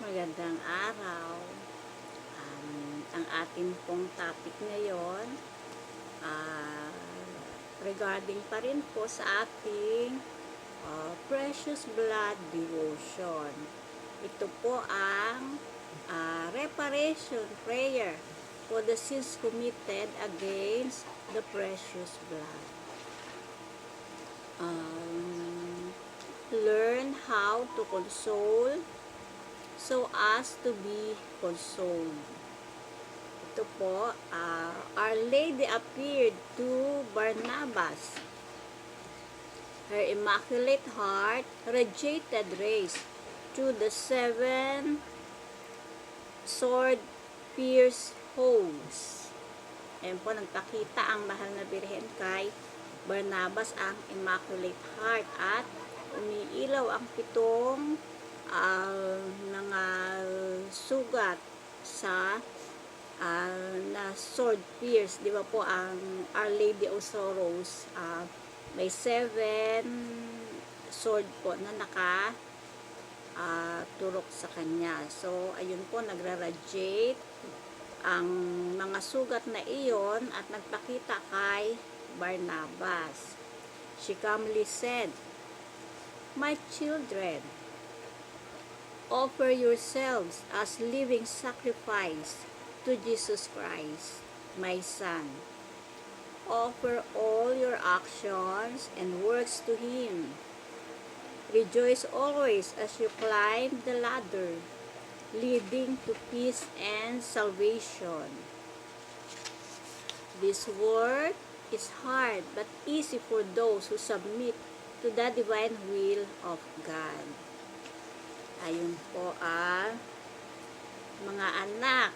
Magandang araw. Ang ating pong topic ngayon, ah, regarding pa rin po sa ating Precious Blood Devotion. Ito po ang reparation prayer for the sins committed against the precious blood. Learn how to console so as to be consoled. Ito po, Our Lady appeared to Barnabas. Her immaculate heart radiated rays through the 7 sword-pierced holes. Ayan po, nagpakita ang mahal na Birhen kay Barnabas ang immaculate heart at umiilaw ang 7 mga sugat sa na sword pierce, di ba po ang Our Lady of Sorrows, may 7 sword po na turok sa kanya. So ayun po, nagra-radiate ang mga sugat na iyon at nagpakita kay Barnabas. She calmly said, "My children, offer yourselves as living sacrifice to Jesus Christ, my Son. Offer all your actions and works to Him. Rejoice always as you climb the ladder, leading to peace and salvation." This work is hard but easy for those who submit to the divine will of God. Ayun po mga anak,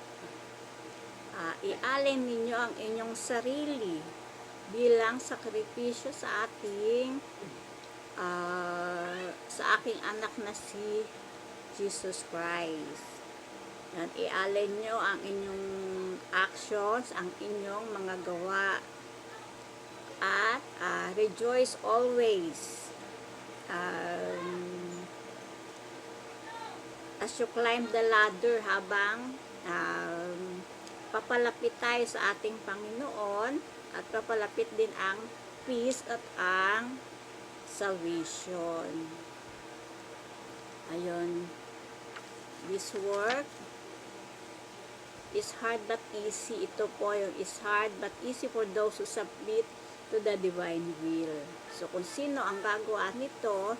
ialin ninyo ang inyong sarili bilang sakripisyo sa aking anak na si Jesus Christ. Yan, ialin nyo ang inyong actions, ang inyong mga gawa, at rejoice always as you climb the ladder, habang papalapit tayo sa ating Panginoon at papalapit din ang peace at ang salvation. Ayun, this work is hard but easy. Ito po yung is hard but easy for those who submit to the divine will. So kung sino ang gagawa nito,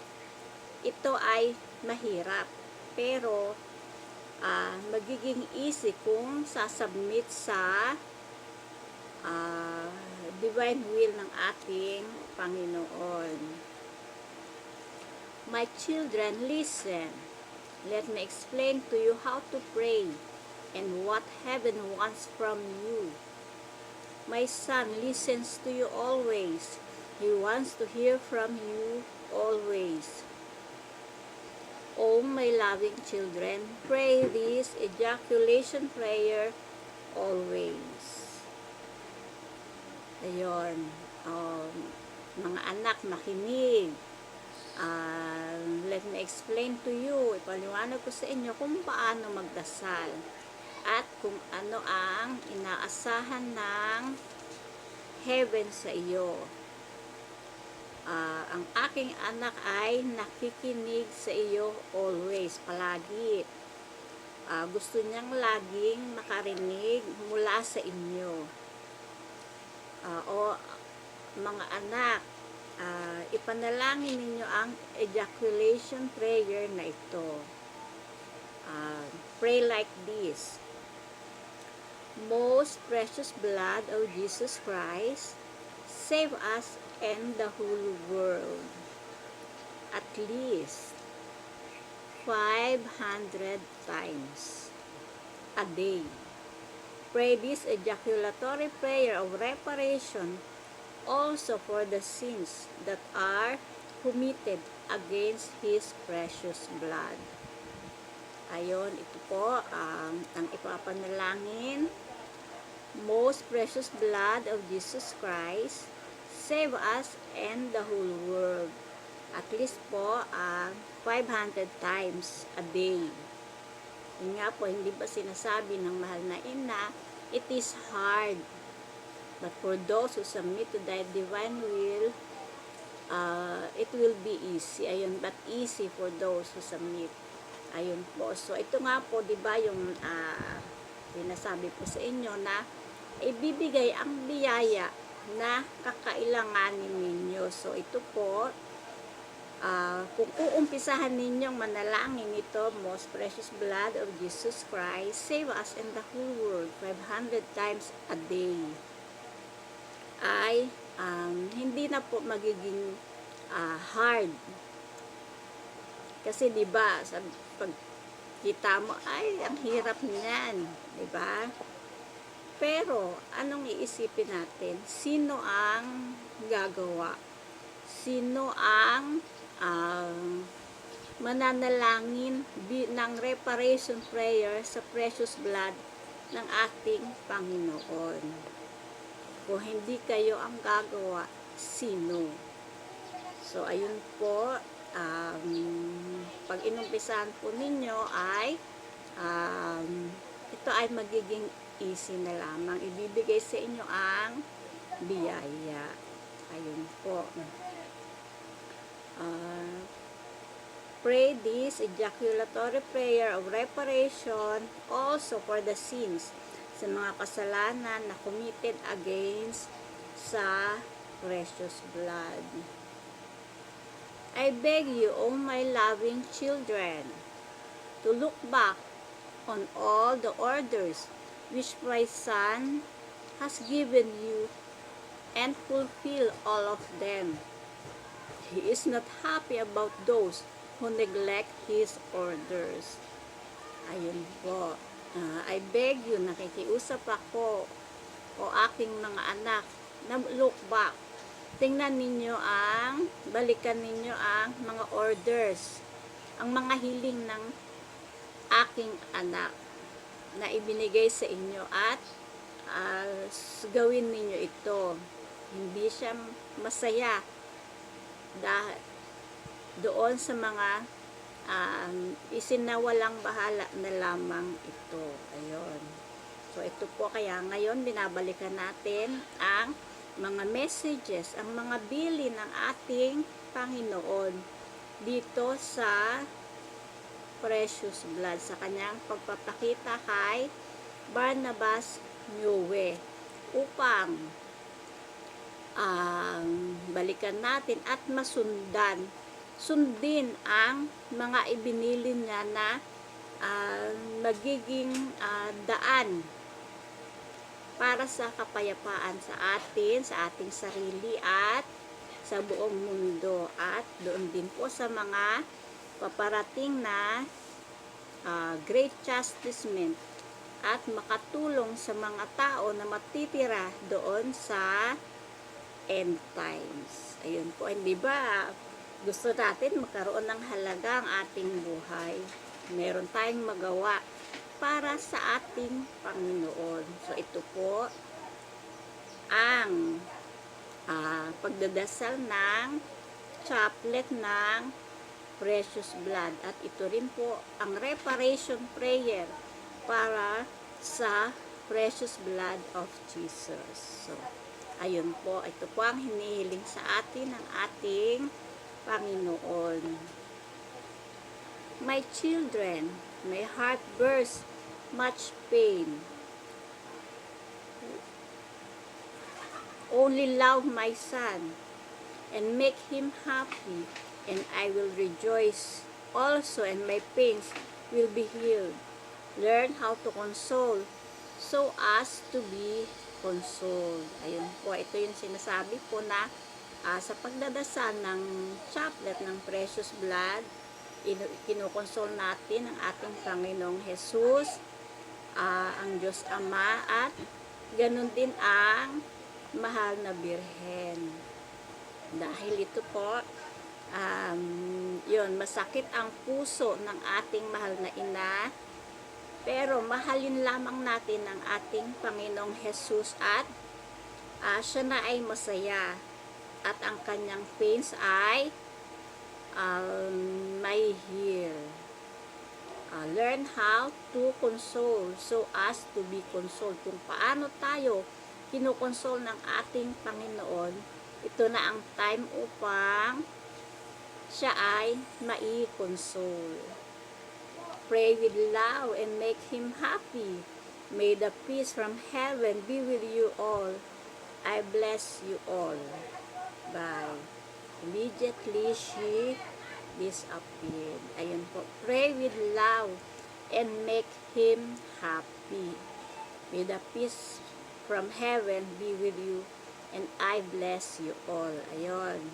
ito ay mahirap, pero magiging easy kung sasubmit sa divine will ng ating Panginoon. My children, listen. Let me explain to you how to pray and what heaven wants from you. My son listens to you always. He wants to hear from you always. Oh, my loving children, pray this ejaculation prayer always. Ayun, mga anak, makinig. Let me explain to you, ipaliwanag ko sa inyo kung paano magdasal at kung ano ang inaasahan ng heaven sa iyo. Ang aking anak ay nakikinig sa iyo always, palagi. Gusto niyang laging makarinig mula sa inyo. O mga anak, ipanalangin ninyo ang ejaculation prayer na ito. Pray like this: Most precious blood of Jesus Christ, save us and the whole world. At least 500 times a day. Pray this ejaculatory prayer of reparation also for the sins that are committed against His precious blood. Ayon, ito po ang ipapanalangin. Most precious blood of Jesus Christ, save us and the whole world. At least po 500 times a day. Yun nga po, hindi ba sinasabi ng mahal na ina, it is hard. But for those who submit to thy divine will, it will be easy. Ayun, but easy for those who submit. Ayun po. So, ito nga po, di ba, yung sinasabi po sa inyo na ibibigay ang biyaya na kakailanganin ninyo. So, ito po, kung uumpisahan ninyong manalangin ito, most precious blood of Jesus Christ, save us and the whole world 500 times a day, ay hindi na po magiging hard. Kasi diba, pag kita mo, ay, ang hirap niyan, diba? Pero, anong iisipin natin? Sino ang gagawa? Sino ang mananalangin ng reparation prayer sa precious blood ng ating Panginoon? Kung hindi kayo ang gagawa, sino? So, ayun po, pag inumpisahan po ninyo ay ito ay magiging easy na lamang. Ibibigay sa inyo ang biyaya. Ayun po. Pray this ejaculatory prayer of reparation also for the sins sa mga kasalanan na committed against sa precious blood. I beg you, O my loving children, to look back on all the orders which my Son has given you and fulfill all of them. He is not happy about those who neglect His orders. Ayun po. I beg you, nakikiusap ako, o aking mga anak, na look back. Tingnan ninyo balikan ninyo ang mga orders, ang mga hiling ng aking anak na ibinigay sa inyo at gawin ninyo ito. Hindi siya masaya dahil doon sa mga isinawalang bahala na lamang ito. Ayun. So, ito po kaya ngayon binabalikan natin ang mga messages, ang mga bilin ng ating Panginoon dito sa precious blood, sa kanyang pagpapakita kay Barnabas Niue upang balikan natin at sundin ang mga ibinilin niya na magiging daan para sa kapayapaan sa atin, sa ating sarili at sa buong mundo, at doon din po sa mga paparating na great chastisement at makatulong sa mga tao na matitira doon sa end times. Ayun po, hindi ba gusto natin magkaroon ng halaga ang ating buhay? Meron tayong magawa para sa ating Panginoon. So, ito po ang pagdadasal ng chaplet ng precious blood. At ito rin po ang reparation prayer para sa precious blood of Jesus. So, ayun po, ito po ang hinihiling sa atin ng ating Panginoon. My children, my heart bursts much pain. Only love my son and make him happy, and I will rejoice also, and my pains will be healed. Learn how to console so as to be consoled. Ayun po, ito yung sinasabi po na sa pagdadasal ng chaplet ng precious blood, kinukonsol natin ang ating Panginoong Jesus, ang Diyos Ama, at ganun din ang mahal na Birhen. Dahil ito po, yun, masakit ang puso ng ating mahal na ina, pero mahalin lamang natin ang ating Panginoong Jesus at siya na ay masaya at ang kanyang pains ay may heal. learn how to console so as to be consoled. Kung paano tayo kinukonsol ng ating Panginoon, ito na ang time upang siya ay mai-console. Pray with love and make Him happy. May the peace from heaven be with you all. I bless you all. Bye. Immediately she disappeared. Ayun po. Pray with love and make Him happy. May the peace from heaven be with you and I bless you all. Ayun.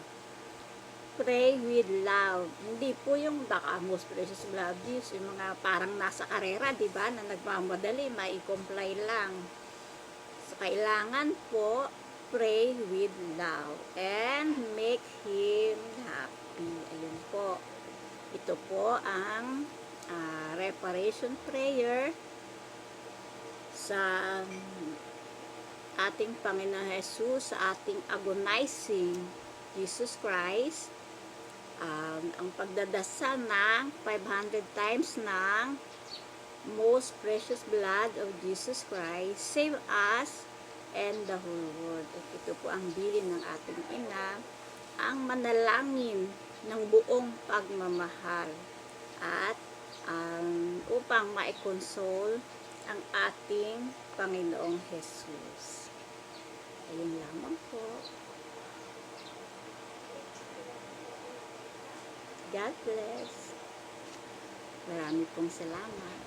Pray with love. Hindi po yung baka most precious blood yung mga parang nasa karera, di ba, na nagmamadali, mai-comply lang. So, kailangan po, pray with love and make Him happy. Ayun po. Ito po ang reparation prayer sa ating Panginoon Jesus, sa ating agonizing Jesus Christ. Ang pagdadasal ng 500 times ng most precious blood of Jesus Christ, save us and the whole world. At ito po ang bilin ng ating ina, ang manalangin ng buong pagmamahal at upang maikonsol ang ating Panginoong Jesus. Ayun lamang po. God bless. Marami pong salamat.